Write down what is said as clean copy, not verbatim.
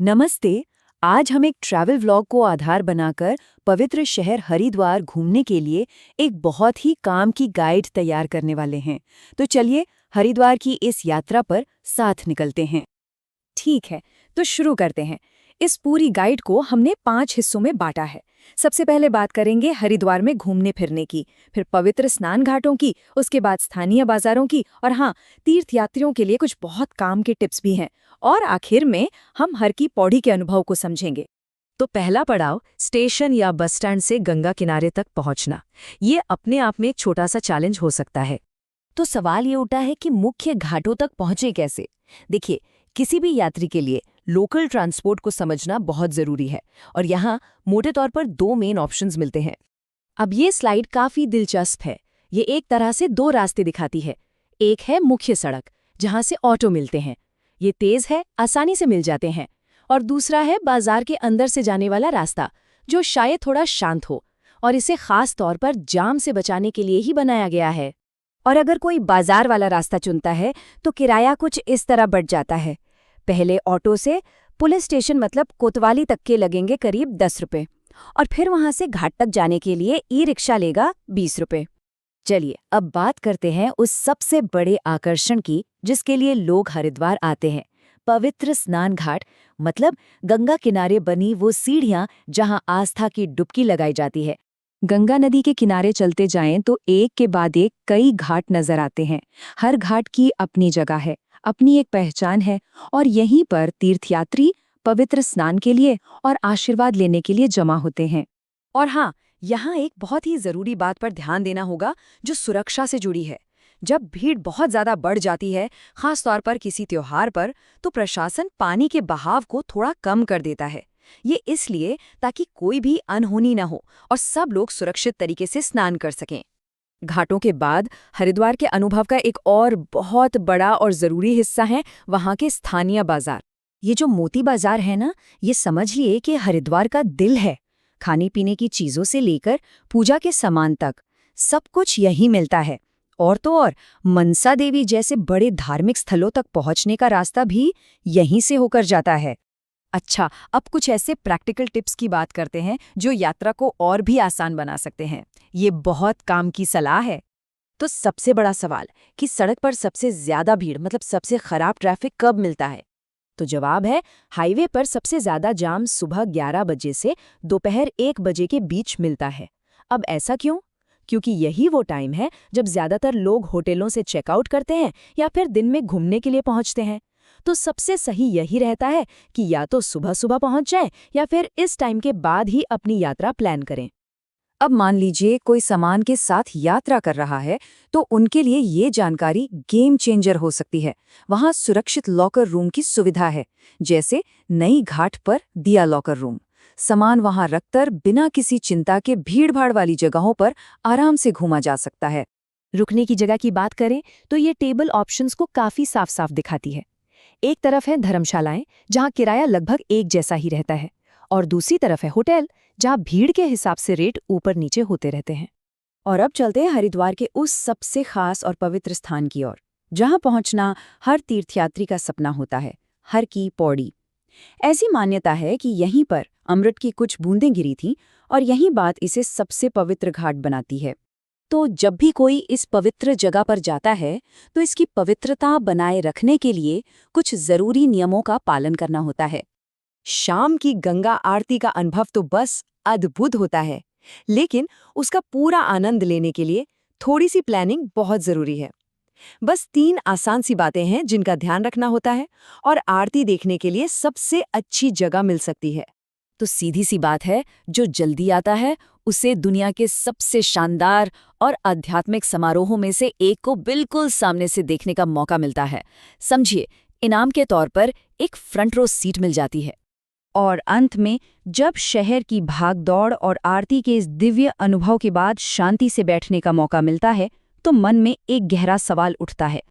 नमस्ते। आज हम एक ट्रैवल व्लॉग को आधार बनाकर पवित्र शहर हरिद्वार घूमने के लिए एक बहुत ही काम की गाइड तैयार करने वाले हैं। तो चलिए हरिद्वार की इस यात्रा पर साथ निकलते हैं। ठीक है, तो शुरू करते हैं। इस पूरी गाइड को हमने 5 हिस्सों में बांटा है। सबसे पहले बात करेंगे हरिद्वार में घूमने फिरने की, फिर पवित्र स्नान घाटों की, उसके बाद स्थानीय बाजारों की, और हाँ, तीर्थयात्रियों के लिए कुछ बहुत काम के टिप्स भी हैं। और आखिर में हम हर की पौड़ी के अनुभव को समझेंगे। तो पहला पड़ाव स्टेशन या बस स्टैंड से गंगा किनारे तक पहुंचना। ये अपने आप में एक छोटा सा चैलेंज हो सकता है। तो सवाल ये उठा है कि मुख्य घाटों तक पहुंचे कैसे। देखिए, किसी भी यात्री के लिए लोकल ट्रांसपोर्ट को समझना बहुत जरूरी है और यहाँ मोटे तौर पर 2 मेन ऑप्शंस मिलते हैं। अब ये स्लाइड काफी दिलचस्प है। ये एक तरह से 2 रास्ते दिखाती है। एक है मुख्य सड़क, जहाँ से ऑटो मिलते हैं, ये तेज है, आसानी से मिल जाते हैं। और दूसरा है बाजार के अंदर से जाने वाला रास्ता, जो शायद थोड़ा शांत हो और इसे खास तौर पर जाम से बचाने के लिए ही बनाया गया है। और अगर कोई बाजार वाला रास्ता चुनता है तो किराया कुछ इस तरह बढ़ जाता है। पहले ऑटो से पुलिस स्टेशन मतलब कोतवाली तक के लगेंगे करीब 10 रुपये, और फिर वहां से घाट तक जाने के लिए ई रिक्शा लेगा 20 रुपये। चलिए अब बात करते हैं उस सबसे बड़े आकर्षण की जिसके लिए लोग हरिद्वार आते हैं, पवित्र स्नान घाट, मतलब गंगा किनारे बनी वो सीढ़ियां जहां आस्था की डुबकी लगाई जाती है। गंगा नदी के किनारे चलते जाएं तो एक के बाद एक कई घाट नजर आते हैं। हर घाट की अपनी जगह है, अपनी एक पहचान है, और यहीं पर तीर्थयात्री पवित्र स्नान के लिए और आशीर्वाद लेने के लिए जमा होते हैं। और हाँ, यहाँ एक बहुत ही जरूरी बात पर ध्यान देना होगा जो सुरक्षा से जुड़ी है। जब भीड़ बहुत ज्यादा बढ़ जाती है, खास तौर पर किसी त्योहार पर, तो प्रशासन पानी के बहाव को थोड़ा कम कर देता है। ये इसलिए ताकि कोई भी अनहोनी न हो और सब लोग सुरक्षित तरीके से स्नान कर सकें। घाटों के बाद हरिद्वार के अनुभव का एक और बहुत बड़ा और जरूरी हिस्सा है वहाँ के स्थानीय बाजार। ये जो मोती बाजार है ना, ये समझिए कि हरिद्वार का दिल है। खाने पीने की चीजों से लेकर पूजा के सामान तक सब कुछ यहीं मिलता है। और तो और मनसा देवी जैसे बड़े धार्मिक स्थलों तक पहुंचने का रास्ता भी यहीं से होकर जाता है। अच्छा, अब कुछ ऐसे प्रैक्टिकल टिप्स की बात करते हैं जो यात्रा को और भी आसान बना सकते हैं। ये बहुत काम की सलाह है। तो सबसे बड़ा सवाल कि सड़क पर सबसे ज्यादा भीड़ मतलब सबसे खराब ट्रैफिक कब मिलता है? तो जवाब है, हाईवे पर सबसे ज्यादा जाम सुबह 11 बजे से दोपहर 1 बजे के बीच मिलता है। अब ऐसा क्यों? क्योंकि यही वो टाइम है जब ज्यादातर लोग होटलों से चेकआउट करते हैं या फिर दिन में घूमने के लिए पहुंचते हैं। तो सबसे सही यही रहता है कि या तो सुबह सुबह पहुंच जाएं या फिर इस टाइम के बाद ही अपनी यात्रा प्लान करें। अब मान लीजिए कोई सामान के साथ यात्रा कर रहा है, तो उनके लिए ये जानकारी गेम चेंजर हो सकती है। वहां सुरक्षित लॉकर रूम की सुविधा है, जैसे नई घाट पर दिया लॉकर रूम। सामान वहां रखकर बिना किसी चिंता के भीड़भाड़ वाली जगहों पर आराम से घूमा जा सकता है। रुकने की जगह की बात करें तो ये टेबल ऑप्शंस को काफी साफ साफ दिखाती है। एक तरफ है धर्मशालाएं, जहां किराया लगभग एक जैसा ही रहता है, और दूसरी तरफ है होटल, जहां भीड़ के हिसाब से रेट ऊपर नीचे होते रहते हैं। और अब चलते हैं हरिद्वार के उस सबसे खास और पवित्र स्थान की ओर, जहां पहुंचना हर तीर्थयात्री का सपना होता है, हर की पौड़ी। ऐसी मान्यता है कि यहीं पर अमृत की कुछ बूंदें गिरी थीं और यही बात इसे सबसे पवित्र घाट बनाती है। तो जब भी कोई इस पवित्र जगह पर जाता है तो इसकी पवित्रता बनाए रखने के लिए कुछ जरूरी नियमों का पालन करना होता है। शाम की गंगा आरती का अनुभव तो बस अद्भुत होता है, लेकिन उसका पूरा आनंद लेने के लिए थोड़ी सी प्लानिंग बहुत जरूरी है। बस 3 आसान सी बातें हैं जिनका ध्यान रखना होता है और आरती देखने के लिए सबसे अच्छी जगह मिल सकती है। तो सीधी सी बात है, जो जल्दी आता है उसे दुनिया के सबसे शानदार और आध्यात्मिक समारोहों में से एक को बिल्कुल सामने से देखने का मौका मिलता है। समझिए, इनाम के तौर पर एक फ्रंट रो सीट मिल जाती है। और अंत में जब शहर की भागदौड़ और आरती के इस दिव्य अनुभव के बाद शांति से बैठने का मौका मिलता है, तो मन में एक गहरा सवाल उठता है।